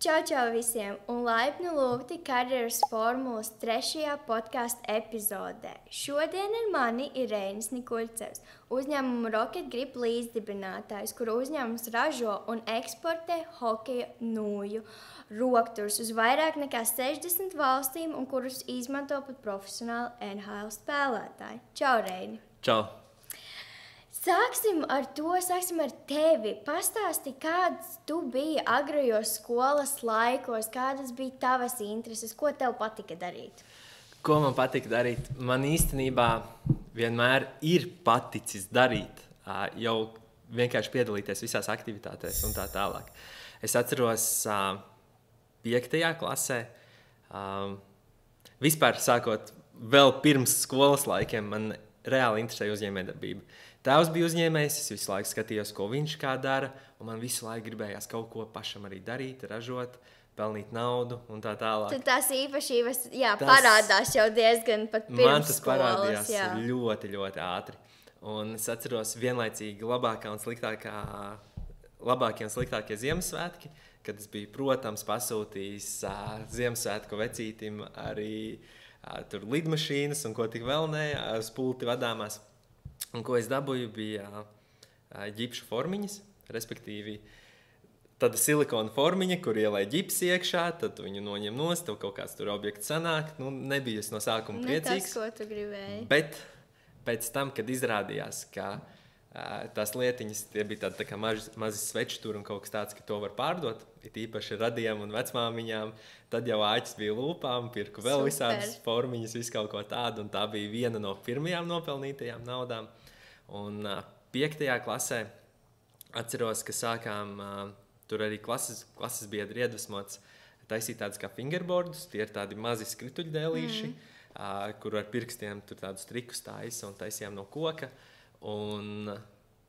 Čau visiem un laipni lūgti karjeras formulas 3. podkāstu epizodē. Šodien ar mani ir Reinis Nikuļcevs, uzņēmuma Rocket Grip līdzdibinātājs, kuru uzņēmums ražo un eksportē hokeja nūju rokturus uz vairāk nekā 60 valstīm un kurus izmanto pat profesionāli NHL spēlētāji. Čau, Reini! Čau! Sāksim ar tevi. Pastāsti, kāds tu biji agrajos skolas laikos, kādas bija tavas intereses, ko tev patika darīt? Ko man patika darīt? Man īstenībā vienmēr ir paticis darīt, jau vienkārši piedalīties visās aktivitātēs un tā tālāk. Es atceros 5. klasē, vispār sākot vēl pirms skolas laikiem, man reāli interesēja uzņēmējdarbība. Tēvs bija uzņēmējs, es visu laiku skatījos, ko viņš kā dara, un man visu laiku gribējās kaut ko pašam arī darīt, ražot, pelnīt naudu un tā tālāk. Tad tās īpašības parādās jau diezgan pat pirms skolas. Man tas parādījās ļoti, ļoti ātri. Un es atceros vienlaicīgi labākie un sliktākie Ziemassvētki, kad es biju, protams, pasūtījis Ziemassvētku vecītim arī tur lidmašīnas un ko tik vēl ne, spulti vadāmās. Un ko es dabūju bija ģipšu formiņas, respektīvi tāda silikona formiņa, kur ielai ģips iekšā, tad viņu noņem nost, tev kaut kāds tur objekts sanāk. Nebija es no sākuma priecīgs. Ne tas, ko tu gribēji. Bet pēc tam, kad izrādījās, ka tās lietiņas, tie bija tādi tā kā mazi sveči tur un kaut kas tāds, ka to var pārdot, it īpaši radiem un vecmāmiņām, tad jau āķis bija lūpām, pirku vēl visādas formiņas, visu kaut ko tādu, un tā bija viena no pirmajām nopelnītajām naudām. Un 5. klasē atceros, ka sākām, tur arī klases biedri iedvesmots taisīt tādus kā fingerboardus, tie ir tādi mazi skrituļdēlīši, kur ar pirkstiem tur tādus trikus taisa un taisījām no koka. Un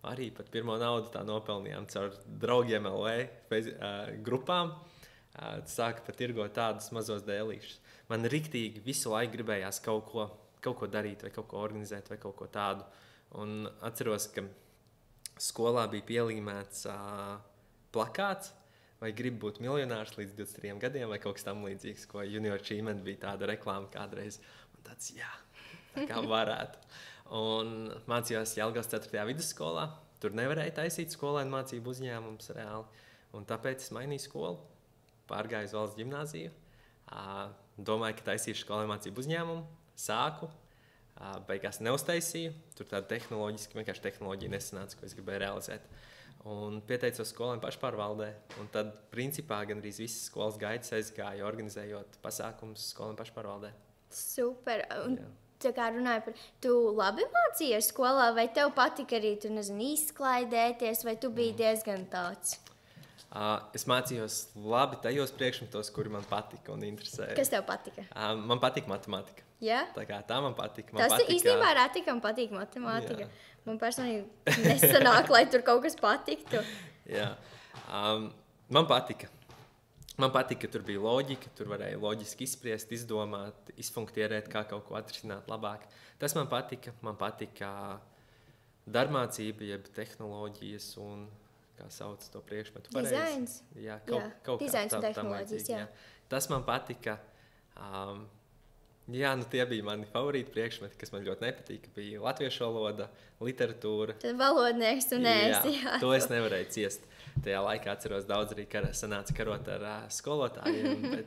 arī pat pirmo naudu tā nopelnījām caur draugiem LV grupām. Sāka pat tirgot tādus mazos dēlīšus. Man riktīgi visu laiku gribējās kaut ko darīt, vai kaut ko organizēt, vai kaut ko tādu. Un atceros, ka skolā bija pielīmēts plakāts, vai grib būt miljonārs līdz 23 gadiem, vai kaut kas tam līdzīgs, ko Junior Achievement bija tāda reklāma kādreiz. Un tāds, tā kā varētu. Un mācījos Jelgavas 4. vidusskolā. Tur nevarēja taisīt skolēnu mācību uzņēmums reāli. Un tāpēc es mainīju skolu, pārgāju uz valsts ģimnāziju. Domāju, ka taisīšu skolēnu mācību uzņēmumu. Sāku, beigās neuztaisīju. Tur tāda vienkārši tehnoloģija nesanāca, ko es gribēju realizēt. Un pieteicos skolēnu pašpārvaldē. Un tad, principā, gandrīz visas skolas gaitas aizgāju, organizējot pasākumus skolēnu pašpārvaldē. Super! Tā kā runāju par, tu labi mācījies skolā, vai tev patika arī, izklaidēties, vai tu biji diezgan tāds? Es mācījos labi tajos priekšmetos, kuri man patika un interesēja. Kas tev patika? Man patika matemātika. Jā? Tā man patika. Tas īstenībā reti, kam patīk matemātika. Jā. Man personīgi nesanāk, lai tur kaut kas patiktu. Jā. Man patika. Man patika, ka tur bija loģika, tur varēja loģiski izspriest, izdomāt, izfunktierēt, kā kaut ko atrisināt labāk. Tas man patika. Man patika darbmācība, jeb tehnoloģijas un, kā sauc to priekšmetu pareizi. Dizains. Jā, kaut dizains un tehnoloģijas, jā. Tas man patika. Tie bija mani favorīti priekšmeti, kas man ļoti nepatika. Bija latviešu valoda, literatūra. Tad valodnieks tu neesi. Jā, to es nevarēju ciest. Tajā laikā atceros daudz arī sanāca karot ar skolotājiem, bet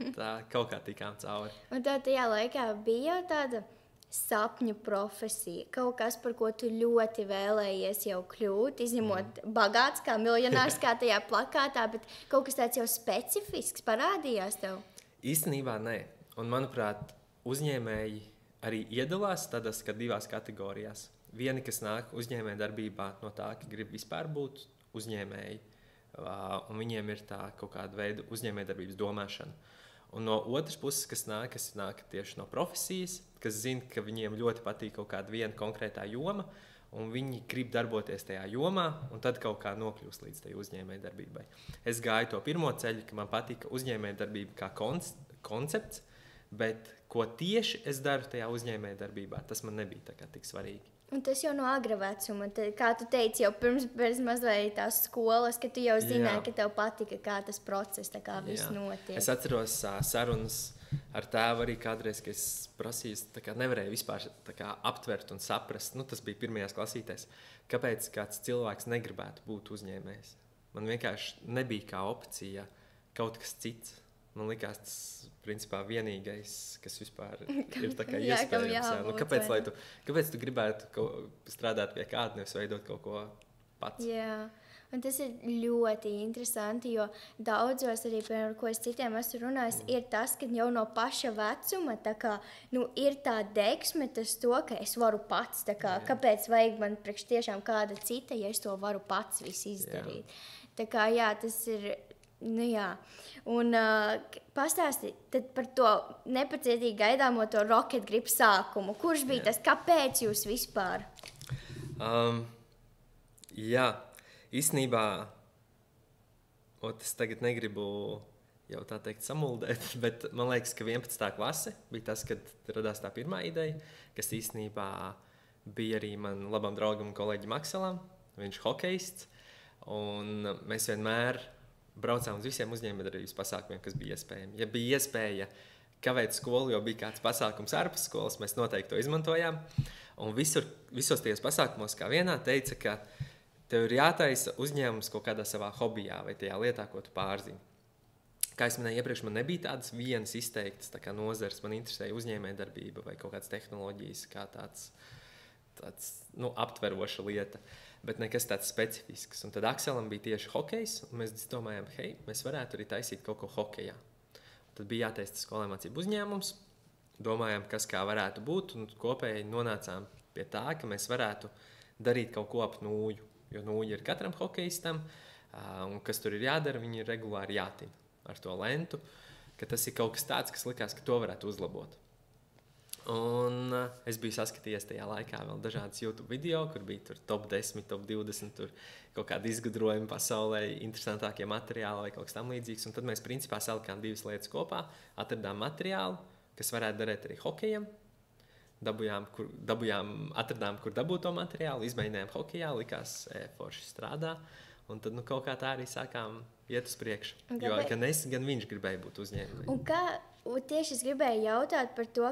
kaut kā tikām cauri. Un tā tajā laikā bija tāda sapņu profesija, kaut kas, par ko tu ļoti vēlējies jau kļūt, izņemot bagāts kā miljonārs kā tajā plakātā, bet kaut kas tāds jau specifisks parādījās tev? Īstenībā nē. Un manuprāt, uzņēmēji arī iedalās tādās divās kategorijās. Vieni, kas nāk uzņēmēja darbībā no tā, ka grib vispār būt uzņēmēji, un viņiem ir tā kaut kāda veida uzņēmējdarbības domāšana. Un no otras puses, kas nāk tieši no profesijas, kas zina, ka viņiem ļoti patīk kaut kāda viena konkrētā joma, un viņi grib darboties tajā jomā, un tad kaut kā nokļūst līdz tai uzņēmējdarbībai. Es gāju to pirmo ceļu, ka man patika uzņēmējdarbība kā koncepts, bet ko tieši es daru tajā uzņēmējdarbībā, tas man nebija tā kā tik svarīgi. Un tas jau no agra vecuma, kā tu teici, jau pirms mazliet tās skolas, ka tu jau zināji, ka tev patika, kā tas process, tā kā viss notiek. Es atceros sarunas ar tēvu arī kādreiz, ka es prasīju, tā kā nevarēju vispār tā kā aptvert un saprast, tas bija pirmajās klasītēs, kāpēc kāds cilvēks negribētu būt uzņēmējs. Man vienkārši nebija kā opcija kaut kas cits. Man liekas, tas principā vienīgais, kas vispār ir tā kā iespējams. Kāpēc tu gribētu strādāt pie kāda, nevis veidot kaut ko pats? Jā, un tas ir ļoti interesanti, jo daudzos arī, piemēram, ko es citiem esmu runājis, ir tas, ka jau no paša vecuma tā kā, ir tā deksme tas to, ka es varu pats, tā kā, kāpēc vajag man priekš tiešām kāda cita, ja es to varu pats visu izdarīt. Tā kā, jā, tas ir... Un pastāsti par to nepacietīgi gaidāmo to Rocket Grip sākumu. Kurš bija tas? Kāpēc jūs vispār? Īstenībā es tagad negribu jau tā teikt samuldēt, bet man liekas, ka 11. klase bija tas, kad radās tā pirmā ideja, kas īstenībā bija arī man labam draugam un kolēģim Akselam. Viņš hokejists, un mēs vienmēr braucām uz visiem uzņēmējdarbības pasākumiem, kas bija iespējami. Ja bija iespēja kavēt skolu, jo bija kāds pasākums ārpus skolas, mēs noteikti to izmantojām. Un visos tajos pasākumos, kā vienā, teica, ka tev ir jātaisa uzņēmums kaut kādā savā hobijā vai tajā lietā, ko tu pārzini. Kā es minēju iepriekš, man nebija tādas vienas izteiktas tā kā nozares, man interesēja uzņēmējdarbība vai kaut kādas tehnoloģijas, kā tāds aptveroša lieta. Bet nekas tāds specifisks. Un tad Akselam bija tieši hokejs, un mēs domājām, hei, mēs varētu arī taisīt kaut ko hokejā. Tad bija jātaisa skolē mācību uzņēmums, domājām, kas kā varētu būt, un kopēji nonācām pie tā, ka mēs varētu darīt kaut ko ap nūju, jo nūja ir katram hokejistam, un kas tur ir jādara, viņi ir regulāri jātina ar to lentu, ka tas ir kaut kas tāds, kas likās, ka to varētu uzlabot. Un es biju saskatījies tajā laikā vēl dažādas YouTube video, kur bija tur top 10, top 20, tur kaut kādi izgudrojumi pasaulē, interesantākie materiāli vai kaut kas tam līdzīgs. Un tad mēs principā salikām divas lietas kopā, atradām materiālu, kas varētu darēt arī hokejam, atradām, kur dabūt to materiālu, izmēģinājām hokejā, likās forši strādā. Un tad kaut kā tā arī sākām iet uz priekšu, jo gan es, gan viņš gribēja būt uzņēmējs. Un tieši es gribēju jautāt par to,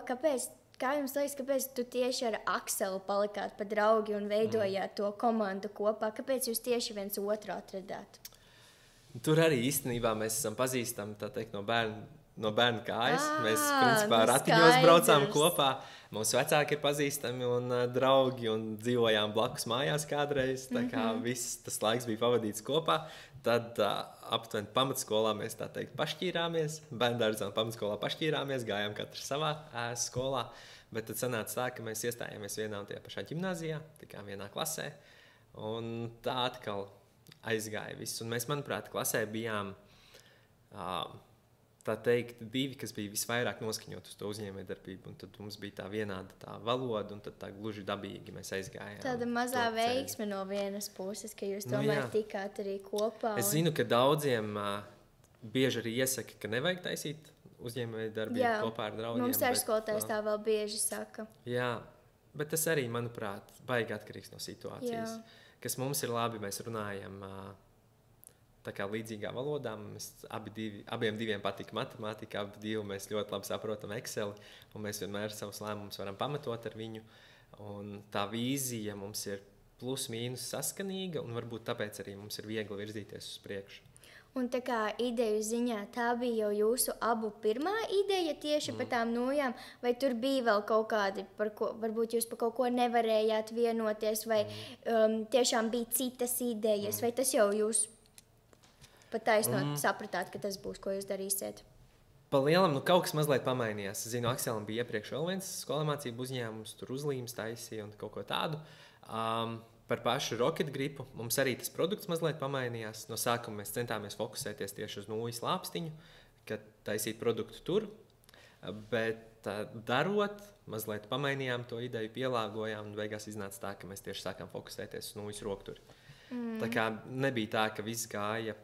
kā jums liekas, kāpēc tu tieši ar Akselu palikāt pa draugi un veidojāt to komandu kopā? Kāpēc jūs tieši viens otru atradāt? Tur arī īstenībā mēs esam pazīstami, tā teikt, no bērna kājas. Mēs, principā, ratiņos braucām kopā. Mūsu vecāki ir pazīstami un draugi un dzīvojām blakus mājās kādreiz. Tā kā viss tas laiks bija pavadīts kopā. Tad aptuveni pamatskolā mēs tā teikt pašķīrāmies. Bērndārzā un pamatskolā pašķīrāmies, gājām katrs savā skolā. Bet tad sanāca tā, ka mēs iestājāmies vienā un tajā pašā ģimnāzijā, tikai vienā klasē. Un tā atkal aizgāja viss. Un mēs, manuprāt, klasē bijām tā teikt, divi, kas bija visvairāk noskaņot uz to uzņēmējdarbību. Un tad mums bija tā vienāda tā valoda, un tad tā gluži dabīgi mēs aizgājām. Tāda mazā veiksme no vienas puses, ka jūs tomēr tikāt arī kopā. Es zinu, ka daudziem bieži arī iesaka, ka nevajag taisīt uzņēmējdarbību kopā ar draugiem. Mums ar skolotājs tā vēl bieži saka. Jā, bet tas arī, manuprāt, baigi atkarīgs no situācijas. Kas mums ir labi, mēs runājam tā kā līdzīgā valodā. Abiem diviem patīk matemātika, abi divi mēs ļoti labi saprotam Exceli, un mēs vienmēr savus lēmumus varam pamatot ar viņu. Un tā vīzija mums ir plus mīnus saskanīga, un varbūt tāpēc arī mums ir viegli virzīties uz priekšu. Un tā kā ideju ziņā, tā bija jau jūsu abu pirmā ideja tieši par tām nojām, vai tur bija vēl kaut kādi, par ko varbūt jūs par kaut ko nevarējāt vienoties, vai tiešām bija citas idejas, vai tas jau jūs pat taisnot sapratāt, ka tas būs, ko jūs darīsiet? Pa lielam, kaut kas mazliet pamainījās. Es zinu, Akselam bija iepriekš vēl viens skolāmācību uzņēmums, tur uzlīmes taisīja un kaut ko tādu. Par pašu Rocket Gripu mums arī tas produkts mazliet pamainījās. No sākuma mēs centāmies fokusēties tieši uz nūjas lāpstiņu, kad taisīt produktu tur, bet darot, mazliet pamainījām to ideju, pielāgojām un beigās iznāca tā, ka mēs tieši sākām fokusēties uz nūjas rokturi. Tā kā nebija tā, ka viss gāja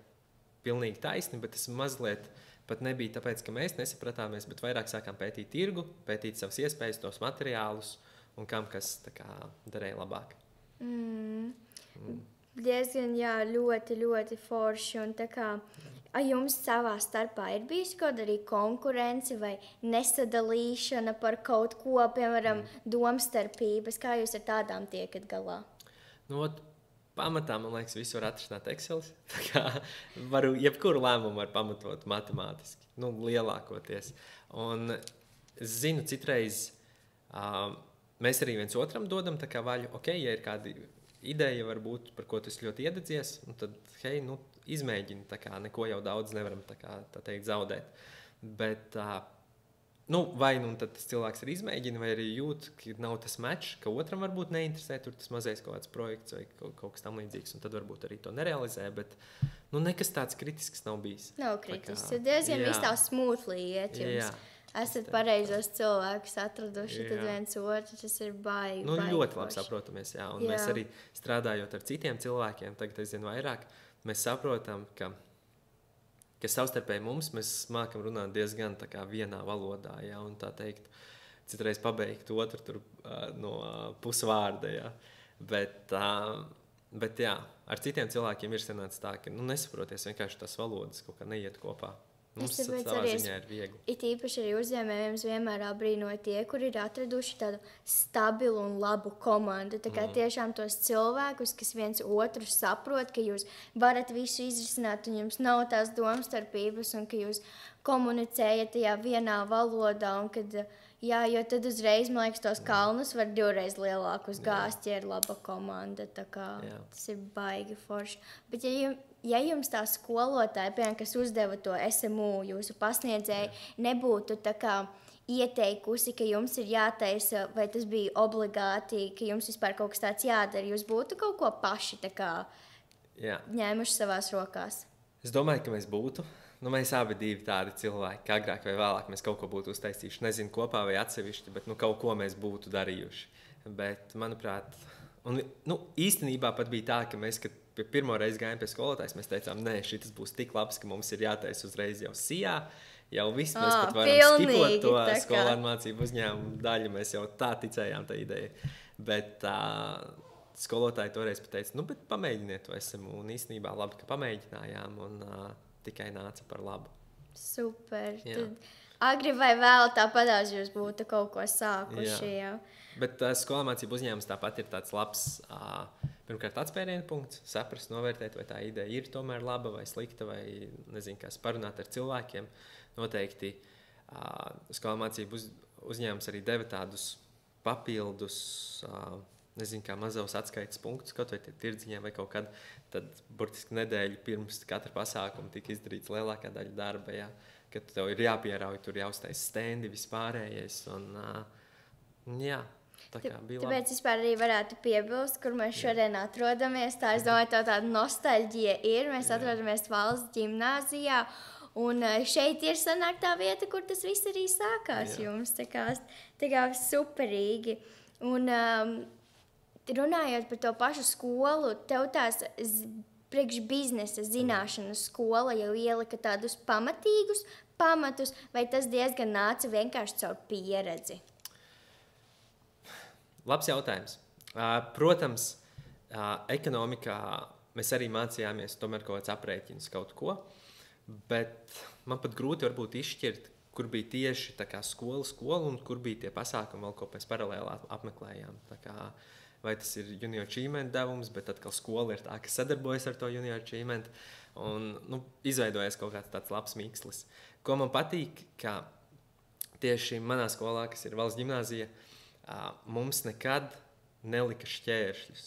pilnīgi taisni, bet tas mazliet pat nebija tāpēc, ka mēs nesapratāmies, bet vairāk sākām pētīt tirgu, pētīt savas iespējas, tos materiālus un kam kas tā kā darēja labāk. Diezgan, jā, ļoti, ļoti forši. Un tā kā jums savā starpā ir bijusi kaut kāda arī konkurence vai nesadalīšana par kaut ko, piemēram, domstarpības? Kā jūs ar tādām tiekat galā? Nu, pamatā, man liekas, visu var atrisināt Excelis. Tā kā varu jebkuru lēmumu var pamatot matemātiski, lielākoties. Un es zinu, citreiz mēs arī viens otram dodam tā kā vaļu. Ok, ja ir kāda ideja, varbūt, par ko tu ļoti iededzies, tad, hei, izmēģini, tā kā neko jau daudz nevaram tā teikt zaudēt. Bet, vai tad tas cilvēks arī izmēģina, vai arī jūt, ka nav tas match, ka otram varbūt neinteresē tur tas mazais kaut kāds projekts vai kaut kas tam līdzīgs, un tad varbūt arī to nerealizē, bet, nekas tāds kritisks nav bijis. Nav kritisks, jo diezgan viss tā smoothly iet jums. Jā. Esat pareizos cilvēkus atraduši, tad viens otru, tas ir baigi. Ļoti labi saprotamies, jā. Un mēs arī strādājot ar citiem cilvēkiem, tagad aizvien vairāk, mēs saprotam, ka savstarpēji mēs mākam runāt diezgan tā kā vienā valodā, jā, un tā teikt, citreiz pabeigt otru tur no pusvārda, jā. Bet jā, ar citiem cilvēkiem ir sanācis tā, ka nesaproties vienkārši tās valodas kaut kā neiet kopā. Mums savā ziņā ir viegli. It īpaši arī uzņēmējiem vienmēr abrīnoja tie, kuri ir atraduši tādu stabilu un labu komandu. Tā kā tiešām tos cilvēkus, kas viens otru saprot, ka jūs varat visu izrisināt un jums nav tās domstarpības un ka jūs komunicējat tajā vienā valodā un kad, jo tad uzreiz, man liekas, tos kalnus var 2 reizes lielākus gāzt, ja ir laba komanda. Tā kā tas ir baigi forši. Bet ja jums tā skolotāja, piemēram, kas uzdeva to SMU, jūsu pasniedzēji, nebūtu tā kā ieteikusi, ka jums ir jātaisa, vai tas bija obligāti, ka jums vispār kaut kas tāds jādara, jūs būtu kaut ko paši tā kā ņēmuši savās rokās? Es domāju, ka mēs būtu. Mēs abi divi tādi cilvēki, ka agrāk vai vēlāk mēs kaut ko būtu uztaisījuši. Nezinu, kopā vai atsevišķi, bet kaut ko mēs būtu darījuši. Bet, manuprāt, īstenībā pat bija tā, ka mēs, kad pirmo reizi gājām pie skolotājas, mēs teicām, nē, šis būs tik labs, ka mums ir jātaisa uzreiz jau sijā. Jau viss, mēs pat varam skipot to skolēnu mācību uzņēmumu daļu. Mēs jau tā ticējām tā ideja. Bet skolotāji toreiz pateica, bet pamēģiniet to SMU. Un īstenībā labi, ka pamēģinājām un tikai nāca par labu. Super. Tad agri vai vēl tāpatās jūs būtu kaut ko sākuši. Jā. Bet skolēnu mācību uzņēmums tāpat ir tāds labs, pirmkārt, atspērienu punkts, saprast, novērtēt, vai tā ideja ir tomēr laba vai slikta, vai nezinu, kas parunāt ar cilvēkiem. Noteikti skolēnu mācību uzņēmums arī deva tādus papildus, nezinu, kā mazos atskaites punktus, kaut vai tirdziņā vai kaut kad, tad burtiski nedēļu pirms katra pasākuma tika izdarīts lielākā daļa darba, jā, kad tev ir jāpierauj, tur jāuztais stendi, vispārējais, un jā. Tāpēc vispār arī varētu piebilst, kur mēs šodien atrodamies. Tā, es domāju, tāda nostalģija ir. Mēs atrodamies Valsts ģimnāzijā, un šeit ir sanāk tā vieta, kur tas viss arī sākās jums. Tā kā superīgi. Un runājot par to pašu skolu, tev tās priekš biznesa zināšanas skola jau ielika tādus pamatīgus pamatus, vai tas diezgan nāca vienkārši caur pieredzi? Labs jautājums. Protams, ekonomikā mēs arī mācījāmies tomēr kaut kāds aprēķins kaut ko, bet man pat grūti varbūt izšķirt, kur bija tieši tā kā skola un kur bija tie pasākumi vēl, ko mēs paralēli apmeklējām. Tā kā, vai tas ir junior achievement devums, bet atkal skola ir tā, kas sadarbojas ar to junior achievement, un izveidojas kaut kāds tāds labs mikslis. Ko man patīk, ka tieši manā skolā, kas ir Valsts ģimnāzija, mums nekad nelika šķēršļus.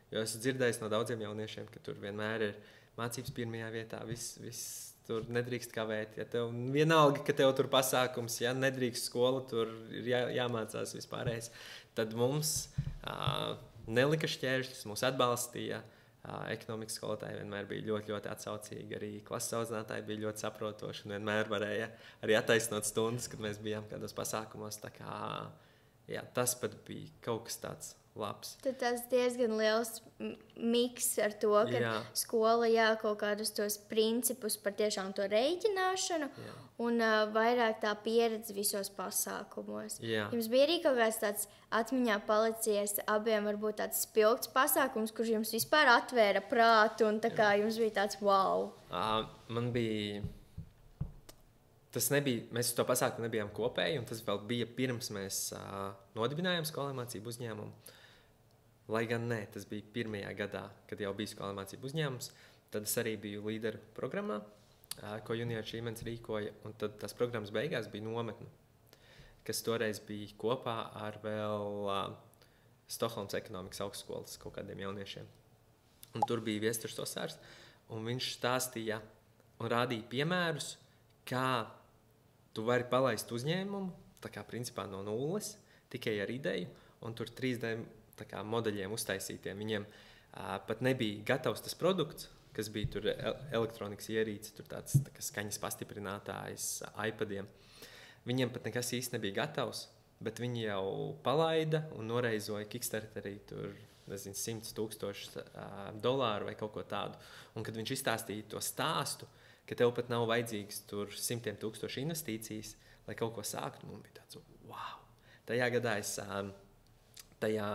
Jo esmu dzirdējis no daudziem jauniešiem, ka tur vienmēr ir mācības pirmajā vietā, viss tur nedrīkst kavēt. Ja tev vienalga, ka tev tur pasākums, ja nedrīkst skola, tur ir jāmācās vispārējais. Tad mums nelika šķēršļus, mūs atbalstīja. Ekonomikas skolotāji vienmēr bija ļoti, ļoti atsaucīgi. Arī klases audzinātāji bija ļoti saprotoši un vienmēr varēja arī attaisnot stundas, kad mēs bijām kādos pasākumos. Tā kā, jā, tas pat bija kaut kas tāds labs. Tad tas diezgan liels miks ar to, ka skola kaut kādus tos principus par tiešām to rēķināšanu un vairāk tā pieredze visos pasākumos. Jums bija arī kaut kāds tāds atmiņā palicies abiem varbūt tāds spilgts pasākums, kurš jums vispār atvēra prātu un tā kā jums bija tāds wow? Man bija... Tas nebija, mēs uz to pasākumu nebijām kopēji, un tas vēl bija pirms mēs nodibinājām skolu mācību uzņēmumu. Lai gan ne, tas bija pirmajā gadā, kad jau bija skolu mācību uzņēmums. Tad es arī biju līderu programmā, ko Junior Achievements rīkoja, un tad tas programmas beigās bija nometne, kas toreiz bija kopā ar vēl Stokholmas ekonomikas augstskolas kaut kādiem jauniešiem. Un tur bija Viesturs Osārs, un viņš stāstīja un rādīja piemērus, kā tu vari palaist uzņēmumu, tā kā principā no nulles, tikai ar ideju, un tur 3D tā kā modeļiem uztaisītiem. Viņiem pat nebija gatavs tas produkts, kas bija tur elektronikas ierīce, tur tāds tā kā skaņas pastiprinātājs iPadiem. Viņiem pat nekas īsti nebija gatavs, bet viņi jau palaida un noreizoja Kickstarterī tur, nezinu, $100,000 vai kaut ko tādu. Un kad viņš izstāstīja to stāstu, ka tev pat nav vajadzīgs tur 100,000 investīcijas, lai kaut ko sāktu, man bija tāds, wow! Tajā gadā tajā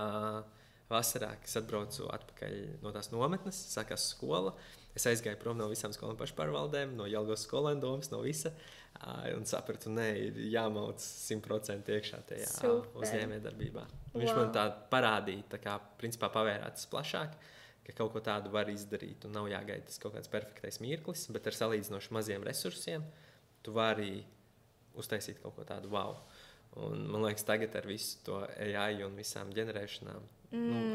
vasarā, kas atbraucu atpakaļ no tās nometnes, sākās skola, es aizgāju prom no visām skolām pašpārvaldēm, no Jelgavas skolēndomas, no visa, un sapratu, ir jāmauc 100% iekšā tajā uzņēmējdarbībā. Viņš man tā parādīja, tā kā principā pavērātas plašāk, ka kaut ko tādu var izdarīt un nav jāgaida tas kaut kāds perfektais mirklis, bet ar salīdzinoši maziem resursiem tu vari uztaisīt kaut ko tādu wow. Un man liekas, tagad ar visu to AI un visām ģenerēšanām,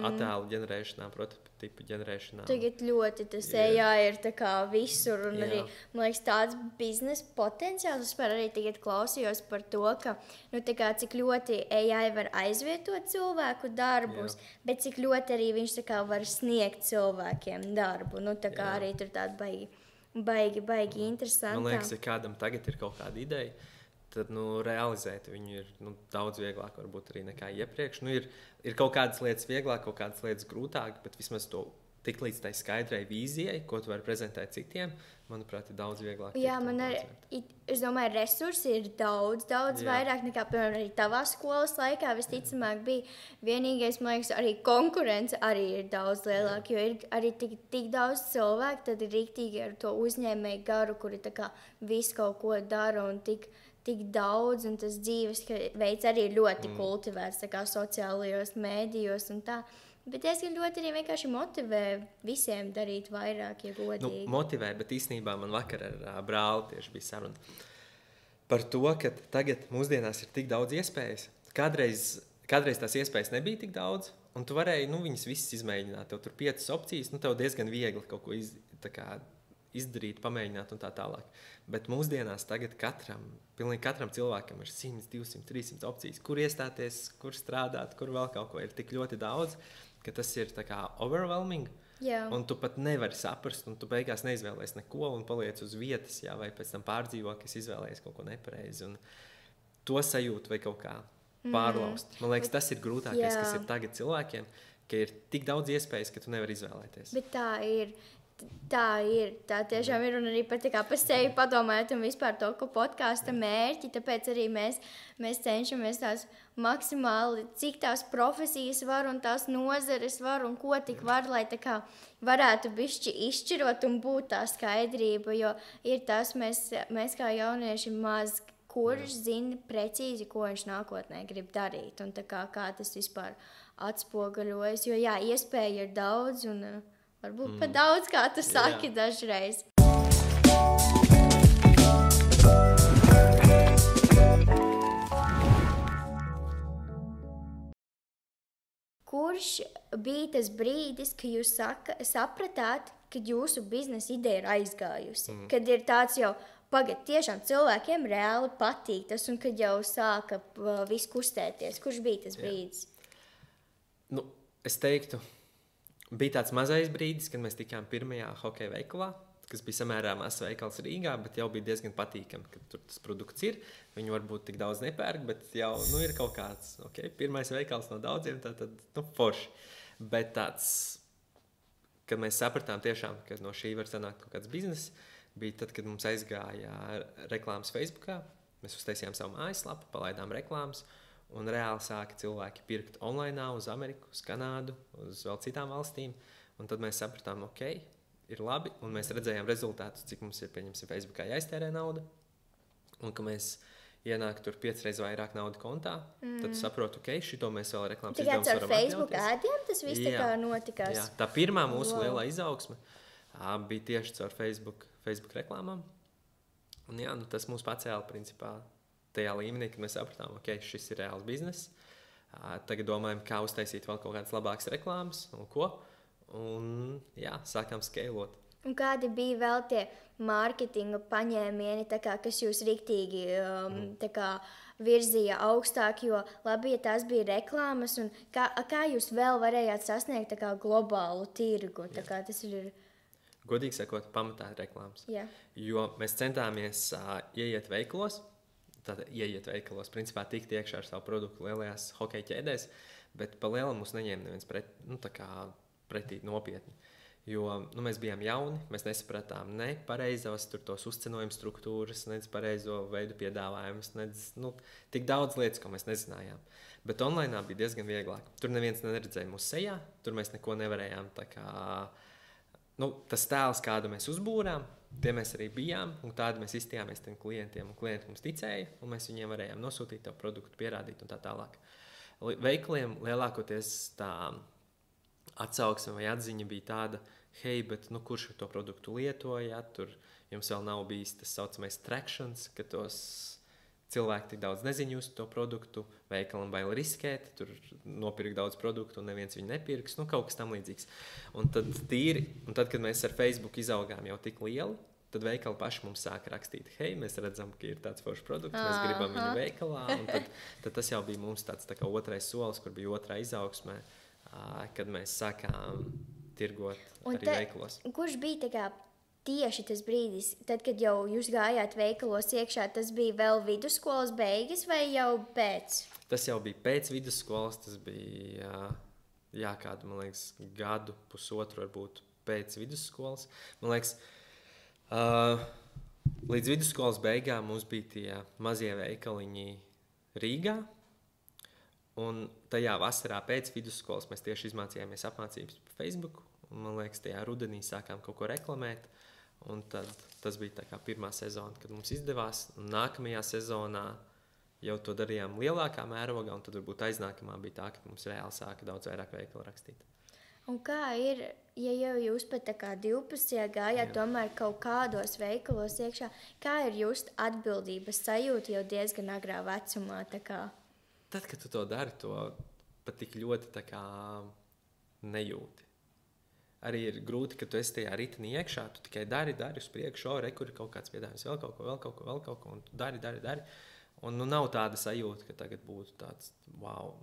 attēlu ģenerēšanām, prototipu ģenerēšanām. Tagad ļoti tas AI ir tā kā visur un arī, man liekas, tāds biznesa potenciāls. Es arī tagad klausījos par to, ka, tā kā cik ļoti AI var aizvietot cilvēku darbus, bet cik ļoti arī viņš tā kā var sniegt cilvēkiem darbu. Tā kā arī tur tāda baigi interesanti. Man liekas, ja kādam tagad ir kaut kāda ideja, tad realizēt viņu ir daudz vieglāk varbūt arī nekā iepriekš. Ir kaut kādas lietas vieglāk, kaut kādas lietas grūtāk, bet vismaz to tik līdz tai skaidrai vīzijai, ko tu vari prezentēt citiem, manuprāt, ir daudz vieglāk. Jā, man arī, es domāju, resursi ir daudz vairāk nekā, piemēram, arī tavā skolas laikā visticamāk bija. Vienīgais, man liekas, arī konkurence arī ir daudz lielāka, jo ir arī tik daudz cilvēku, tad ir riktīgi ar to uzņēmēju garu, kuri tā kā visu kaut ko dara un tik daudz, un tas dzīves veids arī ļoti kultivēts tā kā sociālajos mēdījos un tā. Bet diezgan ļoti arī vienkārši motivē visiem darīt vairāk, ja godīgi. Motivē, bet īstenībā man vakar ar brāli tieši bija saruna par to, ka tagad mūsdienās ir tik daudz iespējas. Kādreiz tās iespējas nebija tik daudz, un tu varēji viņas visas izmēģināt. Tev tur 5 opcijas, tev diezgan viegli kaut ko izdarīt, pamēģināt un tā tālāk. Bet mūsdienās tagad pilnīgi katram cilvēkam ir 100, 200, 300 opcijas, kur iestāties, kur strādāt, kur vēl kaut ko ir tik ļoti daudz, ka tas ir tā kā overwhelming. Jā. Un tu pat nevari saprast, un tu beigās neizvēlējies neko un paliec uz vietas, vai pēc tam pārdzīvo, ka es izvēlējies kaut ko nepareizi. Un to sajūtu vai kaut kā pārlaust. Man liekas, tas ir grūtākais, kas ir tagad cilvēkiem, ka ir tik daudz iespējas, ka tu nevari izvēlēties. Bet tā ir. Tā tiešām ir, un arī pat par sevi padomājot un vispār to, ko podkāsta mērķi, tāpēc arī mēs cenšamies tās maksimāli, cik tās profesijas var un tās nozares var un ko tik var, lai tā kā varētu bišķi izšķirot un būt tā skaidrība, jo ir tas, mēs kā jaunieši maz, kurš zina precīzi, ko viņš nākotnē grib darīt, un tā kā tas vispār atspoguļojas, jo iespēja ir daudz un varbūt pat daudz, kā tu saki dažreiz. Kurš bija tas brīdis, kad jūs sapratāt, ka jūsu biznesa ideja ir aizgājusi? Kad ir tāds jau, tiešām cilvēkiem reāli patīk tas, un kad jau sāka viss kustēties. Kurš bija tas brīdis? Es teiktu, bija tāds mazais brīdis, kad mēs tikām pirmajā hokeja veikalā, kas bija samērā mazs veikals Rīgā, bet jau bija diezgan patīkami, ka tur tas produkts ir. Viņu varbūt tik daudz nepērk, bet jau ir kaut kāds, pirmais veikals no daudziem, tad forši. Bet tāds, kad mēs sapratām tiešām, ka no šī var sanākt kaut kāds bizness, bija tad, kad mums aizgāja reklāmas Facebookā. Mēs uztaisījām savu mājaslapu, palaidām reklāmas, un reāli sāka cilvēki pirkt online uz Ameriku, uz Kanādu, uz vēl citām valstīm. Un tad mēs sapratām, ir labi, un mēs redzējām rezultātus, cik mums ir, pieņemsim, Facebookā jāiztērē nauda, un ka mēs ienāk tur 5 reizes vairāk naudu kontā, tad tu saproti, šito mēs vēl reklāmas izdevumus varam atļauties. Facebook ādiem tas viss tā kā notikās? Jā, tā pirmā mūsu lielā izaugsme bija tieši caur Facebook reklāmām. Un tas mūs pacēla principā tajā līmenī, kad mēs sapratām, šis ir reāls bizness. Tagad domājam, kā uztaisīt vēl kaut kādas labākas reklāmas un ko. Un sākām skalot. Un kādi bija vēl tie mārketinga paņēmieni, kas jūs riktīgi virzīja augstāk, jo labi, ja tās bija reklāmas, un kā jūs vēl varējāt sasniegt globālu tirgu? Tas ir... Godīgi sakot, pamatā reklāmas. Jā. Jo mēs centāmies ieiet veikalos, principā tikt iekšā ar savu produktu lielajās hokeja ķēdēs, bet pa lielam mums neņēma neviens pretī nopietni. Jo mēs bijām jauni, mēs nesapratām ne pareizos tos uzcenojumu struktūras, ne pareizo veidu piedāvājumus, tik daudz lietas, ko mēs nezinājām. Bet online bija diezgan vieglāk. Tur neviens neredzēja mūsu sejā, tur mēs neko nevarējām tas tēls, kādu mēs uzbūrām, tie mēs arī bijām, un tādi mēs izstījāmies tiem klientiem, un klienti mums ticēja, un mēs viņiem varējām nosūtīt to produktu, pierādīt un tā tālāk. Veikaliem lielākoties tā atsauksme vai atziņa bija tāda, bet kurš to produktu lietoja, tur jums vēl nav bijis tas saucamais tractions, ka tos cilvēki tik daudz nezina uz to produktu, veikalam bail riskēt, tur nopirkt daudz produktu un neviens viņu nepirks, kaut kas tam līdzīgs. Un tad, kad mēs ar Facebook izaugām jau tik lieli, tad veikali paši mums sāka rakstīt, mēs redzam, ka ir tāds foršs produkts, mēs gribam viņu veikalā, un tad tas jau bija mums tāds tā kā otrais solis, kur bija otrā izaugsmē, kad mēs sākām tirgot arī veikalos. Kurš bija tieši tas brīdis, tad, kad jau jūs gājāt veikalos iekšā, tas bija vēl vidusskolas beigas vai jau pēc? Tas jau bija pēc vidusskolas, tas bija, kādu, man liekas, gadu, pusotru varbūt pēc vidusskolas. Man liekas, līdz vidusskolas beigām mums bija tie mazie veikaliņi Rīgā, un tajā vasarā pēc vidusskolas mēs tieši izmācījāmies apmācības pa Facebooku, un, man liekas, tajā rudenī sākām kaut ko reklamēt. Un tad tas bija tā kā pirmā sezona, kad mums izdevās. Un nākamajā sezonā jau to darījām lielākā mērogā, un tad varbūt aiznākamā bija tā, ka mums reāli sāka daudz vairāk veikalu rakstīt. Un kā ir, ja jau jūs pat 12. gājāt tomēr kaut kādos veikalos iekšā, kā ir just atbildības sajūta jau diezgan agrā vecumā? Tad, kad tu to dari, to pat tik ļoti nejūti. Arī ir grūti, ka tu esi tajā ritnī iekšā, tu tikai dari uz priekšu, kur ir kaut kāds piedāvājums, vēl kaut ko, un tu dari. Un nav tāda sajūta, ka tagad būtu tāds, wow,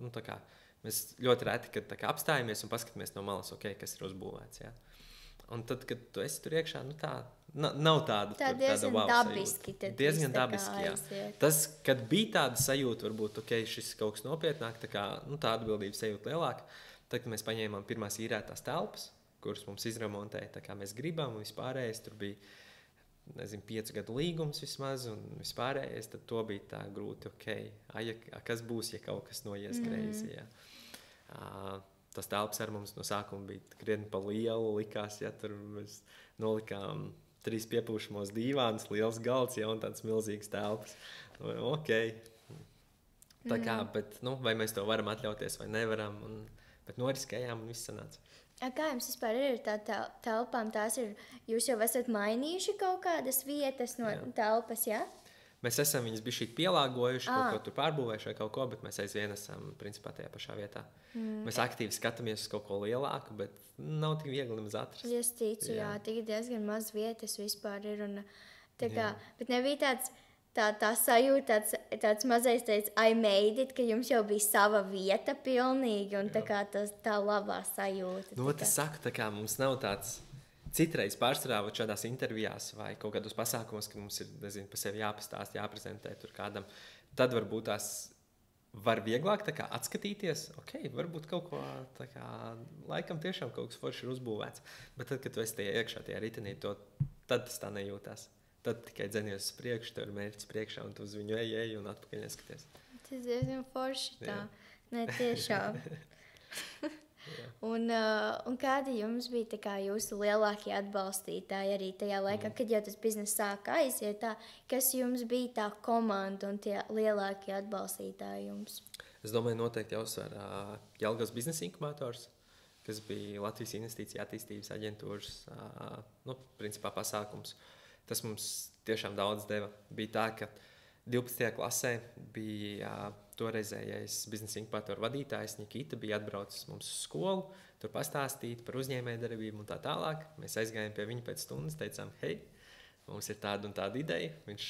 mēs ļoti reti, kad apstājamies un paskatāmies no malas, kas ir uzbūvēts, jā. Un tad, kad tu esi tur iekšā, nav tāda diezgan wow dabiski. Diezgan dabiski, jā. Tas, kad bija tāda sajūta, varbūt, šis kaut kas nopietnāk, tā atbildības sajūta lielāka, tad, kad mēs paņēmām pirmās īrētās telpas, kuras mums izremontēja, tā kā mēs gribam, un vispārējais tur bija, 5 gadu līgums vismaz, un vispārējais, tad to bija tā grūti, kas būs, ja kaut kas noies greizi, jā. Tas telpas ar mums no sākuma bija krietni pa lielu, likās, tur mēs nolikām 3 piepūšamos dīvānus, liels galds, un tāds milzīgs telpas. Tā kā, bet, vai mēs to varam atļauties vai nevaram, bet noriskējām un viss sanāca. Kā jums vispār ir tā telpām? Jūs jau esat mainījuši kaut kādas vietas no telpas, jā? Mēs esam viņas bišķīt pielāgojuši, kaut ko tur pārbūvējuši vai kaut ko, bet mēs aizvien esam principā tajā pašā vietā. Mēs aktīvi skatāmies uz kaut ko lielāku, bet nav tik viegli nemaz atrast. Es ticu, jā, tik diezgan maz vietas vispār ir. Un, bet nebija tā sajūta, tāds mazais I made it, ka jums jau bija sava vieta pilnīgi, un tā labā sajūta. Tas saku, mums nav tāds citreiz pārstrāvot šādās intervijās vai kaut kādos pasākumos, kad mums ir, nezinu, pa sevi jāpastāst, jāprezentē tur kādam, tad varbūt tās var vieglāk tā kā atskatīties, varbūt kaut ko tā kā, laikam tiešām kaut kas forši ir uzbūvēts. Bet tad, kad tu esi iekšā tajā ritenī, tad tas tā nejūtās. Tad tikai dzenies uz priekšu, tev ir mērķis priekšā, un tu uz viņu ej un atpakaļ neskaties. Tas diezgan forši tā. Ne, tiešām. Un kādi jums bija tā kā jūsu lielākie atbalstītāji arī tajā laikā, kad jau tas bizness sāka aiziet tā, kas jums bija tā komanda un tie lielākie atbalstītāji jums? Es domāju, noteikti jāuzsver Jelgavas biznesa inkubators, kas bija Latvijas investīcija attīstības aģentūras, principā pasākums. Tas mums tiešām daudz deva. Bija tā, ka 12. klasē bija toreizējais biznesa inkubatoru vadītājs Nikita, bija atbraucis mums uz skolu, tur pastāstīt par uzņēmējdarbību un tā tālāk. Mēs aizgājām pie viņa pēc stundas, teicām, hei, mums ir tāda un tāda ideja. Viņš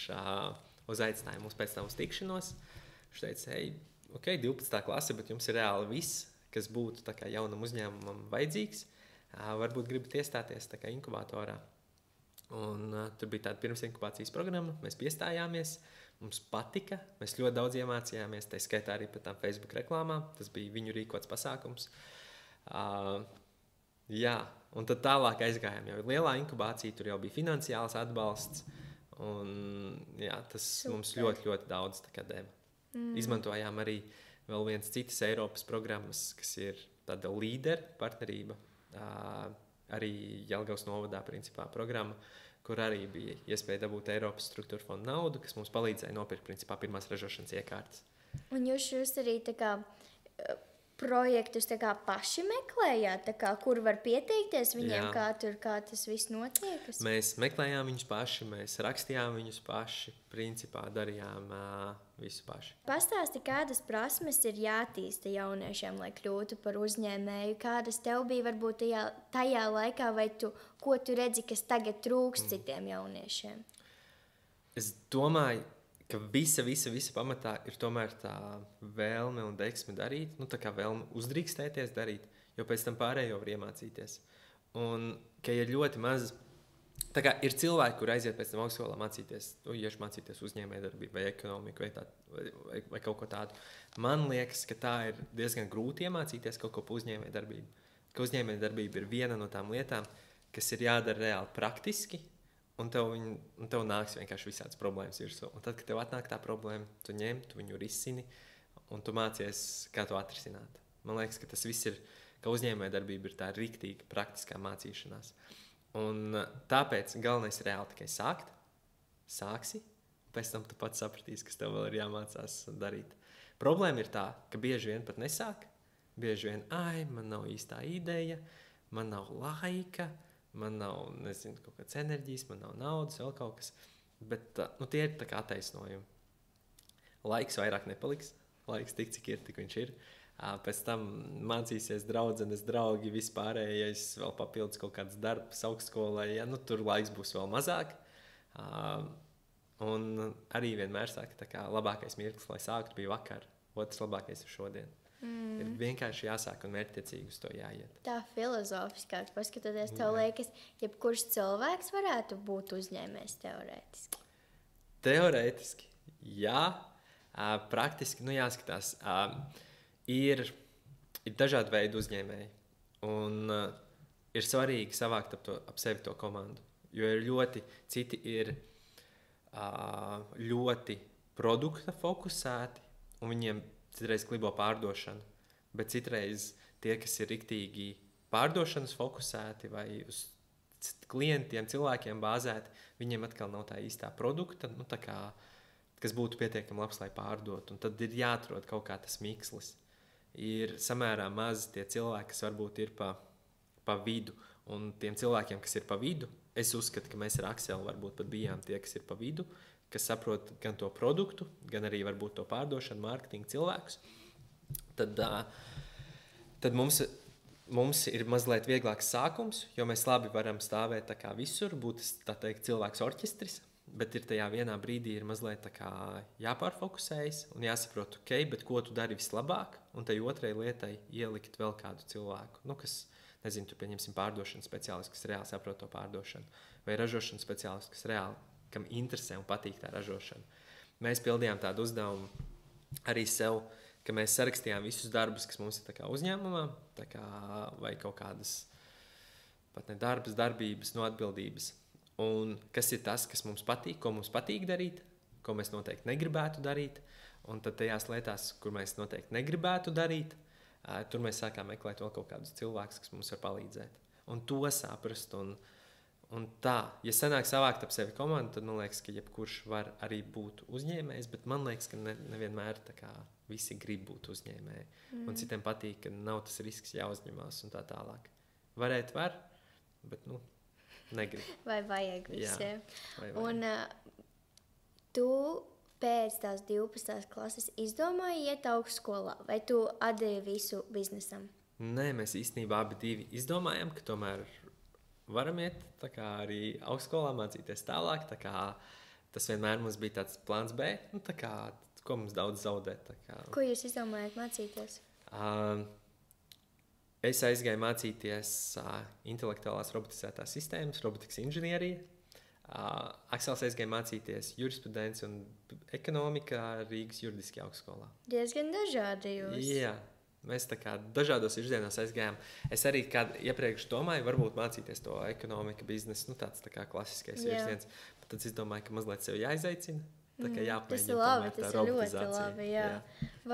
uzaicināja mums pēc tam uz tikšanos. Viņš teica, hei, 12. klase, bet jums ir reāli viss, kas būtu tā kā jaunam uzņēmumam vajadzīgs. Varbūt gribat iestāties tā kā inkubatorā. Un tur bija tāda pirms inkubācijas programma, mēs piestājāmies, mums patika, mēs ļoti daudz iemācījāmies, tā skaitā arī par tām Facebook reklāmām, tas bija viņu rīkots pasākums. Un tad tālāk aizgājām jau lielā inkubācija, tur jau bija finansiāls atbalsts, un tas mums ļoti, ļoti daudz tā kā deva. Izmantojām arī vēl viens citas Eiropas programmas, kas ir tāda līderu partnerība, arī Jelgavas novadā principā programma, kur arī bija iespēja dabūt Eiropas struktūra fonda naudu, kas mums palīdzēja nopirkt principā pirmās ražošanas iekārtas. Un jūs arī tā kā projektus tā kā paši meklējāt, tā kā, kur var pieteikties viņiem, kā tas viss notiek? Mēs meklējām viņus paši, mēs rakstījām viņus paši, principā darījām visu paši. Pastāsti, kādas prasmes ir jātīsta jauniešiem, lai kļūtu par uzņēmēju? Kādas tev bija varbūt tajā laikā, vai ko tu redzi, kas tagad trūks citiem jauniešiem? Es domāju, ka visa pamatā ir tomēr tā vēlme un deksme darīt, tā kā vēlme uzdrīkstēties darīt, jo pēc tam pārējo var iemācīties. Un ka ir ļoti maz, tā kā ir cilvēki, kur aiziet pēc tam augstskolā mācīties, mācīties uzņēmējdarbību vai ekonomiku vai kaut ko tādu. Man liekas, ka tā ir diezgan grūti iemācīties kaut ko par uzņēmējdarbību. Ka uzņēmējdarbība ir viena no tām lietām, kas ir jādara reāli praktiski, un tev nāks vienkārši visādas problēmas virsū. Un tad, kad tev atnāk tā problēma, tu ņem, tu viņu risini, un tu mācies, kā to atrisināt. Man liekas, ka tas viss ir, ka uzņēmējdarbība ir tā riktīga, praktiskā mācīšanās. Un tāpēc galvenais ir reāli tikai sāksi, un pēc tam tu pats sapratīsi, kas tev vēl ir jāmācās darīt. Problēma ir tā, ka bieži vien pat nesāk, bieži vien, man nav īstā ideja, man nav laika, man nav, nezinu, kaut kāds enerģijas, man nav naudas, vēl kaut kas. Bet tie ir tā kā attaisnojumi. Laiks vairāk nepaliks. Laiks tik, cik ir, tik viņš ir. Pēc tam mācīsies draudzenes, draugi, vispārējais, vēl papildus kaut kāds darbs augstskolai. Tur laiks būs vēl mazāk. Un arī vienmēr saka, tā kā labākais mirklis, lai sāktu, bija vakar. Otrs labākais ir šodien. Ir vienkārši jāsāk un mērķtiecīgi uz to jāiet. Tā filozofiskāk paskatoties, tev liekas, jebkurš cilvēks varētu būt uzņēmējs teorētiski? Teorētiski, jā. Praktiski, jāskatās. Ir dažādi veidi uzņēmēji. Un ir svarīgi savākt ap sevi to komandu. Jo ir citi ir ļoti produkta fokusēti, un viņiem citreiz klibo pārdošana, bet citreiz tie, kas ir riktīgi pārdošanas fokusēti vai uz klientiem, cilvēkiem bāzēti, viņiem atkal nav tā īstā produkta, kas būtu pietiekami labs, lai pārdotu. Un tad ir jāatrod kaut kā tas mikslis. Ir samērā maz tie cilvēki, kas varbūt ir pa vidu. Un tiem cilvēkiem, kas ir pa vidu, es uzskatu, ka mēs ar Akselu varbūt pat bijām tie, kas ir pa vidu, kas saprot gan to produktu, gan arī varbūt to pārdošanu, mārketingu cilvēkus, tad mums ir mazliet vieglāks sākums, jo mēs labi varam stāvēt tā kā visur, būt tā teikt cilvēks orķestris, bet ir tajā vienā brīdī ir mazliet tā kā jāpārfokusējas un jāsaprot, bet ko tu dari vislabāk, un tai otrai lietai ielikt vēl kādu cilvēku, kas, nezinu, tur pieņemsim pārdošanas speciālistu, kas reāli saprot to pārdošanu, vai ražošanas speciālistu, kas reāli, kam interesē un patīk tā ražošana. Mēs pildījām tādu uzdevumu arī sev, ka mēs sarakstījām visus darbus, kas mums ir tā kā uzņēmumā, tā kā, vai kaut kādas pat ne darbības, no atbildības. Un kas ir tas, kas mums patīk, ko mums patīk darīt, ko mēs noteikti negribētu darīt. Un tad tajās lietās, kur mēs noteikti negribētu darīt, tur mēs sākām meklēt vēl kaut kādus cilvēkus, kas mums var palīdzēt. Un to saprast. Un tā, ja sanāk savākt ap sevi komandu, tad man liekas, ka jebkurš var arī būt uzņēmējs, bet man liekas, ka nevienmēr tā kā visi grib būt uzņēmēji. Un citiem patīk, ka nav tas risks jāuzņemās un tā tālāk. Varēt var, bet negrib. Vai vajag visiem. Vai vajag. Un tu pēc tās 12. klases izdomāji iet augstskolā, vai tu atdevi visu biznesam? Nē, mēs īstenībā abi divi izdomājām, ka tomēr varam iet tā kā arī augstskolā mācīties tālāk. Tā kā tas vienmēr mums bija tāds plāns B, tā kā, ko mums daudz zaudēt. Tā kā. Ko jūs izdomājāt mācīties? Es aizgāju mācīties intelektuālās robotizētās sistēmas, robotikas inženierija. Aksels aizgāja mācīties jurisprudenci un ekonomikā Rīgas juridiskajā augstskolā. Diezgan dažādi jūs. Jā. Mēs tā kā dažādos virzienos aizgājām. Es arī iepriekš domāju, varbūt mācīties to ekonomiku, biznesu, tāds tā kā klasiskais virziens. Bet tad es domāju, ka mazliet sev jāizaicina. Tā kā jāpamēģina. Tas ir labi, tas ir ļoti labi, jā.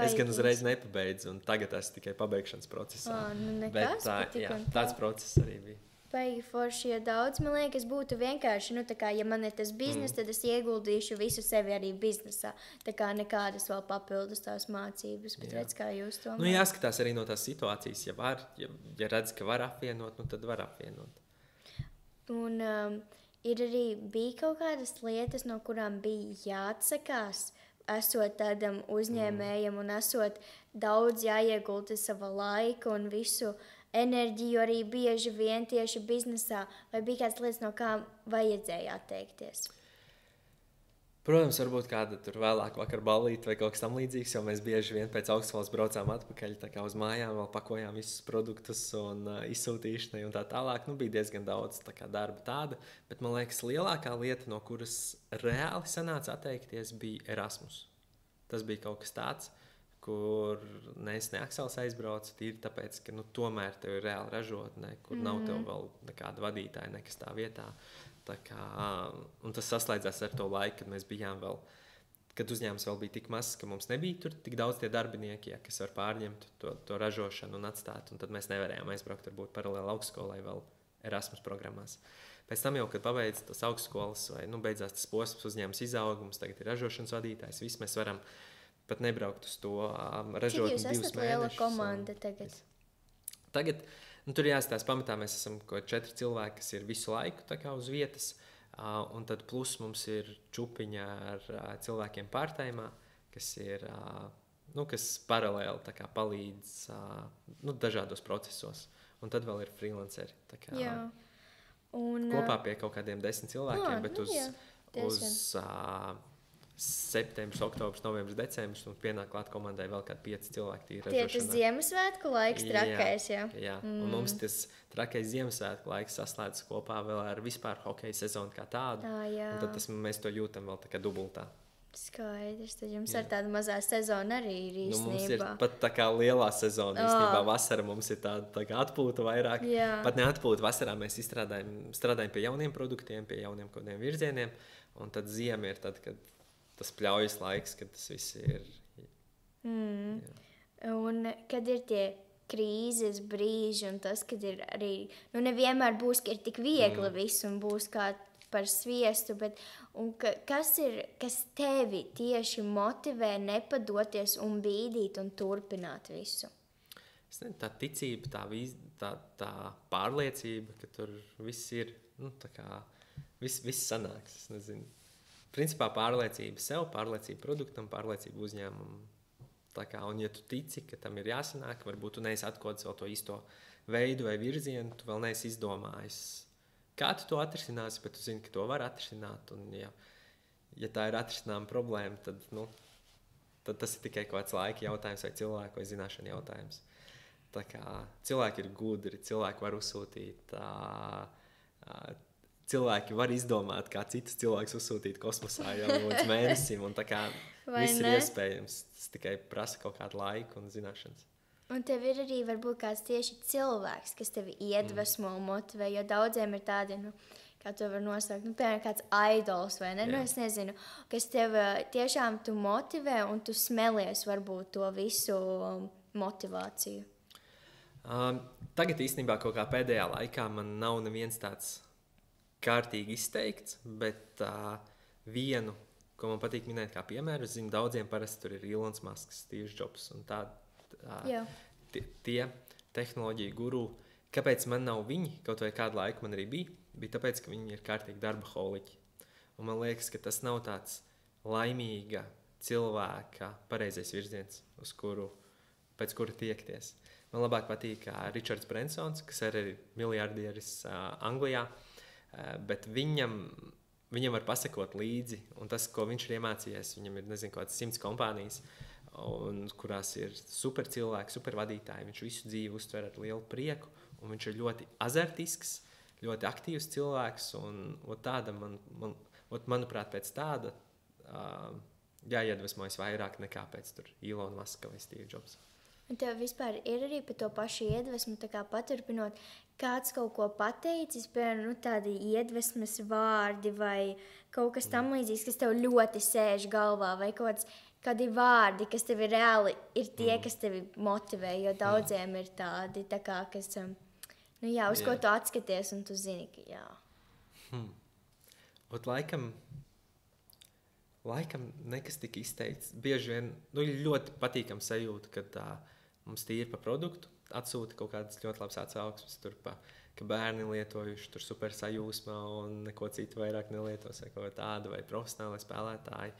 Es gan uzreiz nepabeidzu, un tagad esmu tikai pabeigšanas procesā. Nekas, bet tāds process arī bija. Baigi forši, ja daudz, man liekas, būtu vienkārši, tā kā, ja man ir tas biznes, tad es ieguldīšu visu sevi arī biznesā. Tā kā nekādas vēl papildus tās mācības, bet redz, kā jūs to mācāt. Jāskatās arī no tās situācijas, ja redz, ka var apvienot, tad var apvienot. Un ir arī bija kaut kādas lietas, no kurām bija jāatsakās, esot tādam uzņēmējam un esot daudz jāiegulda sava laika un visu enerģiju arī bieži vien tieši biznesā, vai bija kādas lietas, no kā vajadzēja atteikties? Protams, varbūt kāda tur vēlāk vakar ballīte vai kaut kas tam līdzīgs, jo mēs bieži vien pēc augstskolas braucām atpakaļ tā kā uz mājām, vēl pakojām visus produktus un izsūtīšanai un tā tālāk. Bija diezgan daudz tā kā darba tāda, bet man liekas, lielākā lieta, no kuras reāli sanāca atteikties, bija Erasmus. Tas bija kaut kas tāds, kur ne Aksels aizbrauca, tīri tāpēc, ka tomēr tev ir reāli ražotne, kur nav tev vēl nekāda vadītāja, nekas tā vietā. Tā kā, un tas saslēdzās ar to laiku, kad mēs bijām vēl, kad uzņēmums vēl bija tik mazs, ka mums nebija tur tik daudz tie darbinieki, kas var pārņemt to ražošanu un atstāt, un tad mēs nevarējām aizbraukt varbūt paralēli augstskolai vēl Erasmus programmās. Pēc tam jau, kad pabeidz tas augstskolas vai beidzās tas posms, uzņēmums izaugums, tagad ir ražošanas vadītājs, viss mēs varam pat nebraukt uz to ražot 2 mēnešus. Cik jūs esat liela komanda tagad? Tagad, tur jāstāsta pamatā, mēs esam 4 cilvēki, kas ir visu laiku tā kā uz vietas, un tad plus mums ir čupiņa ar cilvēkiem pārtaimā, kas ir, kas paralēli tā kā palīdz dažādos procesos, un tad vēl ir freelanceri. Tā kā kopā pie kaut kādiem 10 cilvēkiem, bet uz septembris, oktobris, novembris, decembris, un pienāk klāt komandai vēl kādi 5 cilvēki tīri ražošanā. Tie tas Ziemassvētku laiks trakais, jā. Jā, un mums tas trakais Ziemassvētku laiks saslēdzas kopā vēl ar vispār hokeja sezonu kā tādu, un tad mēs to jūtam vēl tā kā dubultā. Skaidrs, tad jums ar tādu mazā sezonu arī ir īstenībā. Mums ir pat tā kā lielā sezona, īstenībā vasara mums ir tā kā atpūta vairāk. Jā. Pat neatpūta, vasarā mēs strādājam pie jauniem produktiem, pie jauniem kodiem virzieniem, un tad ziema ir tad, kad tas pļaujas laiks, kad tas viss ir. Un kad ir tie krīzes brīži un tas, kad ir arī, nevienmēr būs, ka ir tik viegli viss un būs kā par sviestu, bet kas tevi tieši motivē nepadoties un bīdīt un turpināt visu? Tā ticība, tā pārliecība, ka tur viss ir, tā kā viss sanāks, es nezinu. Principā pārliecība sev, pārliecība produktam, pārliecība uzņēmumam. Tā kā, un ja tu tici, ka tam ir jāsanāk, varbūt tu neesi atkodis vēl to īsto veidu vai virzienu, tu vēl neesi izdomājis, kā tu to atrisināsi, bet tu zini, ka to var atrisināt. Un ja tā ir atrisināma problēma, tad tas ir tikai kaut kāds laika jautājums vai cilvēku vai zināšanu jautājums. Tā kā cilvēki ir gudri, cilvēki var uzsūtīt, cilvēki var izdomāt, kā citus cilvēkus uzsūtīt kosmosā jau līdz mēnesim, un tā kā viss ir iespējams, tas tikai prasa kaut kādu laiku un zināšanas. Un tev ir arī varbūt kāds tieši cilvēks, kas tevi iedvesmo un motivē, jo daudziem ir tādi, kā to var nosaukt, piemēram, kāds idols vai ne, es nezinu, kas tev tiešām tu motivē un tu smelies varbūt to visu motivāciju. Tagad īstenībā kaut kā pēdējā laikā man nav neviens tāds kārtīgi izteikts, bet vienu, ko man patīk minēt kā piemēru, es zinu, daudziem parasti tur ir Elons Musks, Steve Jobs un tie tehnoloģiju guru. Kāpēc man nav viņi, kaut vai kādu laiku man arī bija tāpēc, ka viņi ir kārtīgi darbaholiķi. Un man liekas, ka tas nav tāds laimīga cilvēka pareizais virziens, pēc kura tiekties. Man labāk patīk Richards Bransons, kas arī ir miljardieris Anglijā, bet viņam var pasakot līdzi, un tas, ko viņš ir iemācījies, viņam ir, nezinu, kāds 100 kompānijas, kurās ir super cilvēki, super vadītāji. Viņš visu dzīvi uztver ar lielu prieku, un viņš ir ļoti azartisks, ļoti aktīvs cilvēks, un tāda manuprāt, pēc tāda jāiedvesmojas vairāk nekā pēc tur Elon Muska vai Steve Jobs. Un tev vispār ir arī par to pašu iedvesmu, tā kā paturpinot, kāds kaut ko pateicis, piemēram, tādi iedvesmas vārdi vai kaut kas tam līdzīgs, kas tev ļoti sēž galvā, vai kādi vārdi, kas tev ir reāli, ir tie, kas tevi motivē, jo daudziem ir tādi, tā kā, kas, uz ko tu atskaties, un tu zini, ka jā. Laikam nekas tik izteikts. Bieži vien ļoti patīkam sajūta, kad mums tīri pa produktu atsūta kaut kādas ļoti labas atsauksmes, ka bērni lietojuši tur super sajūsmā un neko citu vairāk nelietos, vai kaut tādu, vai profesionāli spēlētāji.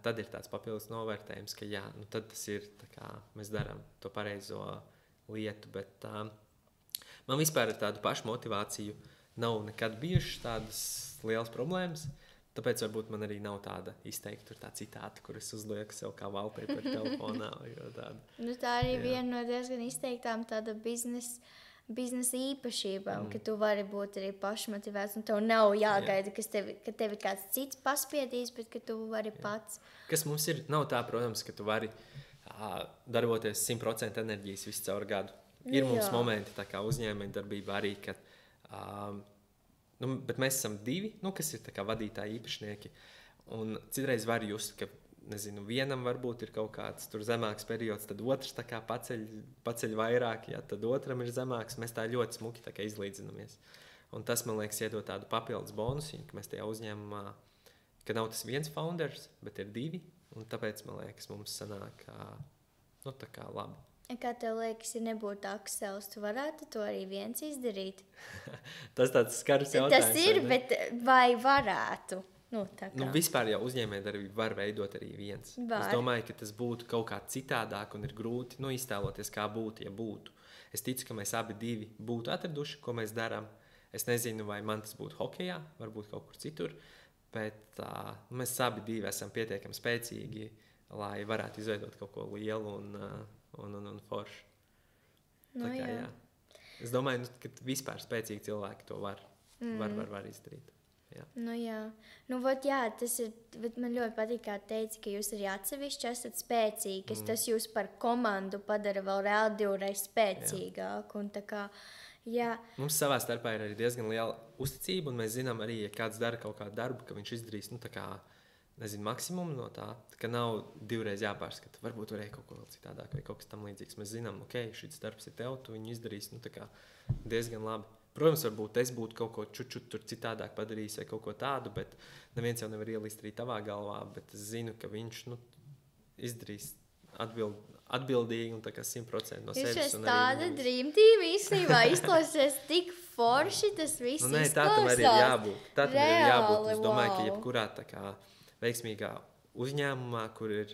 Tad ir tāds papildus novērtējums, ka jā, tad tas ir, tā kā mēs darām to pareizo lietu, bet man vispār ar tādu pašu motivāciju nav nekad bijušas tādas lielas problēmas. Tāpēc varbūt man arī nav tāda izteikta tā citāta, kur es uzlieku sev kā wallpaper telefonā. Tā arī viena no diezgan izteiktām tāda biznesa īpašībām, ka tu vari būt arī pašmotivēts, un tev nav jāgaida, ka tevi kāds cits paspiedīs, bet ka tu vari pats. Kas mums ir, nav tā, protams, ka tu vari darboties 100% enerģijas visu caur gadu. Ir mums momenti, tā kā uzņēmēja darbība arī, kad bet mēs esam divi, kas ir tā kā vadītāji īpašnieki, un citreiz var just, ka, nezinu, vienam varbūt ir kaut kāds tur zemāks periods, tad otrs tā kā paceļ vairāk, tad otram ir zemāks, mēs tā ļoti smuki tā kā izlīdzinamies. Un tas, man liekas, iedod tādu papildus bonusiņu, ka mēs tajā uzņēmumā, ka nav tas viens founders, bet ir divi, un tāpēc, man liekas, mums sanāk, tā kā labi. Kā tev liekas, ja nebūtu Aksels, tu varētu to arī viens izdarīt? Tas tāds skarbs jautājums. Tas ir, bet vai varētu? Vispār jau uzņēmējdarbību var veidot arī viens. Es domāju, ka tas būtu kaut kā citādāk un ir grūti iztēloties, kā būtu, ja būtu. Es ticu, ka mēs abi divi būtu atraduši, ko mēs darām. Es nezinu, vai man tas būtu hokejā, varbūt kaut kur citur, bet mēs abi divi esam pietiekami spēcīgi, lai varētu izveidot kaut ko lielu un foršu. Jā. Es domāju, ka vispār spēcīgi cilvēki to var izdarīt. Jā. Tas ir, bet man ļoti patīk, kā teici, ka jūs arī atsevišķi esat spēcīgi, kas tas jūs par komandu padara vēl reāli divreiz spēcīgāk. Un tā kā, mums savā starpā ir arī diezgan liela uzticība, un mēs zinām arī, ja kāds dara kaut kādu darbu, ka viņš izdarīs, maksimumu no tā, ka nav divreiz jāpārskata. Varbūt varēja kaut ko vēl citādāk vai kaut kas tam līdzīgs. Mēs zinām, šis darbs ir tev, tu viņu izdarīsi, diezgan labi. Protams, varbūt es būtu kaut ko čučut tur citādāk padarījis vai kaut ko tādu, bet neviens jau nevar ielīst arī tavā galvā, bet es zinu, ka viņš, izdarīs atbildīgi un 100% no sevis. Jūs tāda dream team īstenībā izklausies tik forši, tas viss izklausās. Tā tam arī ir jābūt. Tā tam ir jābūt. Es domāju, ka jebkurā veiksmīgā uzņēmumā, kur ir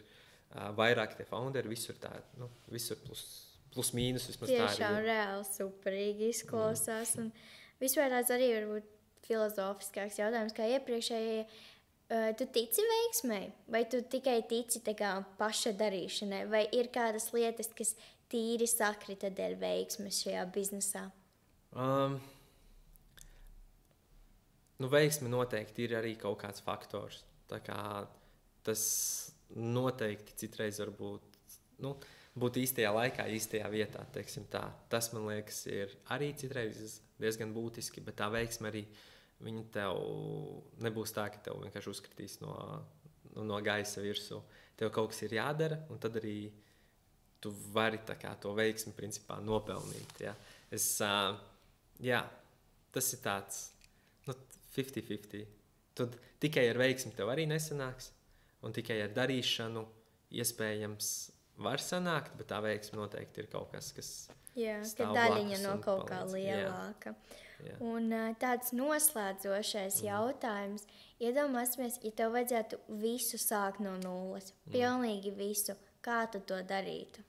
vairāk tie founderi, visur tā, visur plus mīnus, vismaz tā arī. Tiešām reāli superīgi izklausās. Un vispār tāds arī varbūt filozofiskāks jautājums, kā iepriekšējie, tu tici veiksmei? Vai tu tikai tici tā kā paša darīšanai? Vai ir kādas lietas, kas tīri sakrita dēļ veiksmes šajā biznesā? Veiksme noteikti ir arī kaut kāds faktors. Tā kā tas noteikti citreiz var būt īstajā laikā, īstajā vietā. Tā. Tas, man liekas, ir arī citreiz diezgan būtiski, bet tā veiksme arī viņa tev nebūs tā, ka tev vienkārši uzkritīs no gaisa virsū. Tev kaut kas ir jādara, un tad arī tu vari to veiksmi principā nopelnīt. Ja? Tas ir tāds 50-50. Tad tikai ar veiksmi tev arī nesanāks, un tikai ar darīšanu iespējams var sanākt, bet tā veiksme noteikti ir kaut kas, kas stāv daļiņa blakus no un kaut kā palīdz. lielāka. Jā. Un tāds noslēdzošais jautājums. Iedomāsimies, ja tev vajadzētu visu sākt no nulles, pilnīgi visu, kā tu to darītu?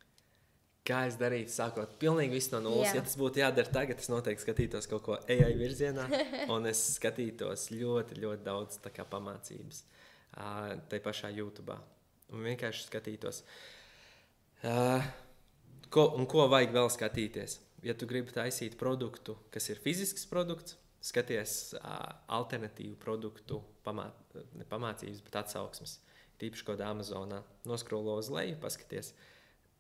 Kā es darītu, sākot pilnīgi visu no nulles? Ja tas būtu jādara tagad, es noteikti skatītos kaut ko AI virzienā, un es skatītos ļoti, ļoti daudz pamācības tai pašā YouTube. Un vienkārši skatītos, ko vajag vēl skatīties. Ja tu gribi taisīt produktu, kas ir fizisks produkts, skaties alternatīvu produktu pamācības, bet atsauksmes. Tīpaši kaut kādā Amazonā. Noskrolo uz leju, paskaties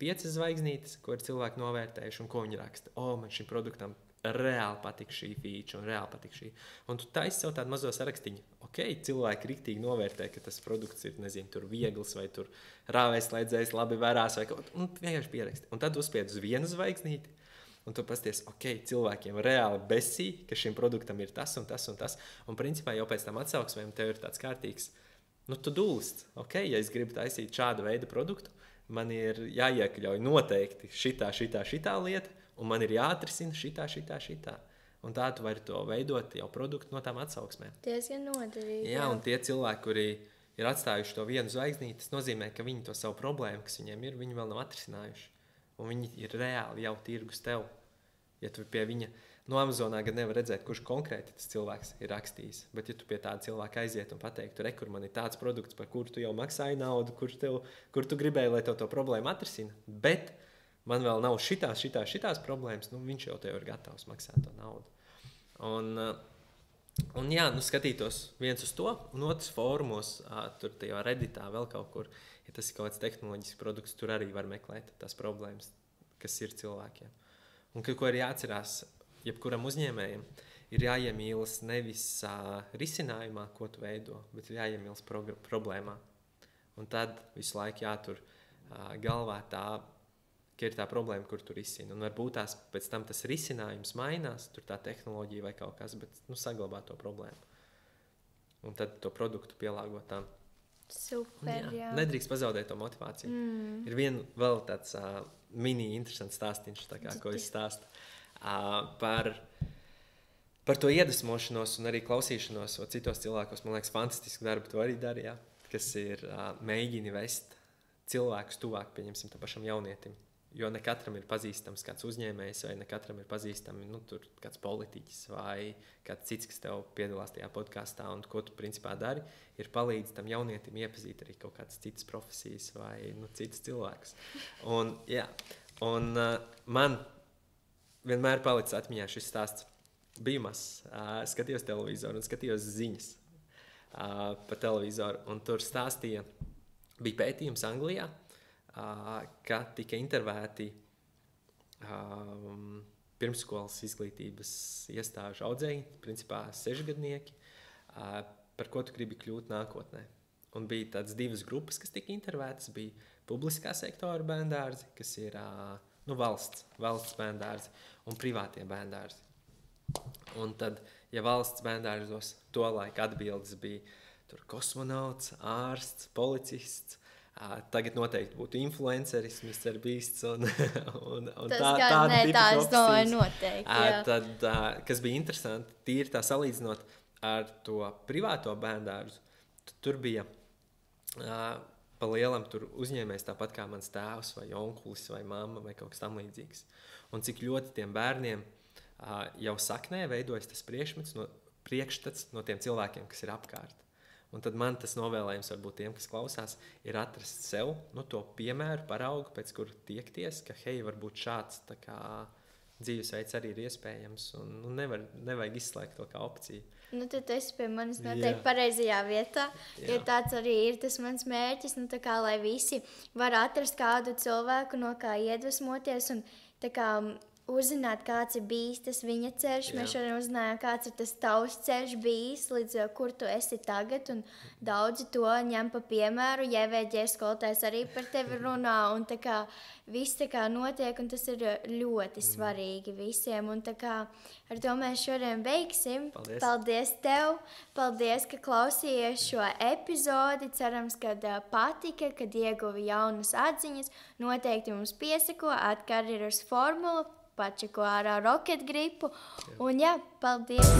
5 zvaigznītes, ko ir cilvēki novērtējuši un ko viņi raksta. Man šim produktam reāli patīk šī feature un reāli patīk šī. Un tu taisi sev tādu mazo sarakstiņu. Cilvēki riktīgi novērtē, ka tas produkts ir, tur viegls vai tur rāvēslēdzējs, labi vērās vai kaut. Un vienkārši pieraksti. Un tad uzspied uz 1 zvaigznīti. Un tu pasties, cilvēkiem reāli besī, ka šim produktam ir tas un tas un tas. Un principā jau pēc tam atsauksmēm tev ir tāds kārtīgs, tu dūlsts. Ja es gribu taisīt šādu veidu produktu, man ir jāiekļauj noteikti šitā lieta, un man ir jāatrisina šitā. Un tā tu vari to veidot jau produktu no tām atsauksmēm. Diezgan noderīgi. Jā, un tie cilvēki, kuri ir atstājuši to 1 zvaigznīti, tas nozīmē, ka viņi to savu problēmu, kas viņiem ir, viņi vēl nav atrisinājuši. Un viņi ir reāli jau tirgus tev. Ja tu pie viņa no Amazonā gan nevar redzēt, kurš konkrēti tas cilvēks ir rakstījis. Bet ja tu pie tāda cilvēka aiziet un pateiktu, kur man ir tāds produkts, par kuru tu jau maksāji naudu, kur tu gribēji, lai tev to problēmu atrisina, bet man vēl nav šitās problēmas, viņš jau tev ir gatavs maksāt to naudu. Un skatītos viens uz to, un otrs fórumos, tur tajā Redditā vēl kaut kur, ja tas ir kaut kāds tehnoloģisks produkts, tur arī var meklēt tās problēmas, kas ir cilvēkiem. Un ko ir jāatcerās, jebkuram uzņēmējam, ir jāiemīlas nevis risinājumā, ko tu veido, bet ir jāiemīlas problēmā. Un tad visu laiku jātur galvā ka ir tā problēma, kur tu risini. Un varbūt pēc tam tas risinājums mainās, tur tā tehnoloģija vai kaut kas, bet saglabā to problēmu. Un tad to produktu pielāgot tam. Super, jā. Nedrīkst pazaudēt to motivāciju. Ir vēl tāds mini interesants stāstiņš, ko es stāstu. Par to iedvesmošanos un arī klausīšanos citos cilvēkos, man liekas, fantastisku darbu to arī darīja, kas ir mēģini vest cilvēkus tuvāk, pieņemsim, tam pašam jaunietim. Jo ne katram ir pazīstams kāds uzņēmējs, vai ne katram ir pazīstami kāds politiķis vai kāds cits, kas tev piedalās tajā podkāstā. Un ko tu principā dari, ir palīdz tam jaunietim iepazīt arī kaut kādas citas profesijas vai citas cilvēkus. Un man vienmēr palicis atmiņā šis stāsts. Biju mazs, skatījos televizoru un skatījos ziņas pa televizoru. Un tur stāstīja, bija pētījums Anglijā, ka tika intervēti pirmsskolas izglītības iestāžu audzēji, principā 6-gadnieki, par ko tu gribi kļūt nākotnē. Un bija tādas 2 grupas, kas tika intervētas. Bija publiskā sektora bērndārzi, kas ir valsts bērndārzi un privātie bērndārzi. Un tad, ja valsts bērndārzos to laika atbildes bija tur kosmonauts, ārsts, policists, tagad noteikti būtu influenceris, Mr. Beasts un tāda tipa profesijas. Tad, kas bija interesanti, tīri tā salīdzinot ar to privāto bērndārzu, tur bija pa lielam tur uzņēmējs tāpat kā mans tēvs vai onkulis vai mamma vai kaut kas tam līdzīgs. Un cik ļoti tiem bērniem jau saknē veidojas tas priekšstats no tiem cilvēkiem, kas ir apkārt. Un tad man tas novēlējums varbūt tiem, kas klausās, ir atrast sev to piemēru, paraugu, pēc kura tiekties, ka, hei, varbūt šāds tā kā dzīvesveids arī ir iespējams, un nevajag izslēgt to kā opciju. Tad tu esi pie manis noteikti pareizajā vietā, jo tāds arī ir tas mans mērķis, tā kā, lai visi var atrast kādu cilvēku, no kā iedvesmoties un tā kā uzzināt, kāds ir bijis tas viņa ceļš. Mēs šodien uzzinājām, kāds ir tas tavs ceļš bijis, līdz kur tu esi tagad, un daudzi to ņem pa piemēru. JVG skolotājs arī par tevi runā, un tā kā viss tā kā notiek, un tas ir ļoti svarīgi visiem, un tā kā ar to mēs šodien beigsim. Paldies tev, paldies, ka klausījies šo epizodi, cerams, kad patika, kad ieguvi jaunas atziņas, noteikti mums piesako @karjeras formula, pačeko ārā Rocket Gripu, un paldies!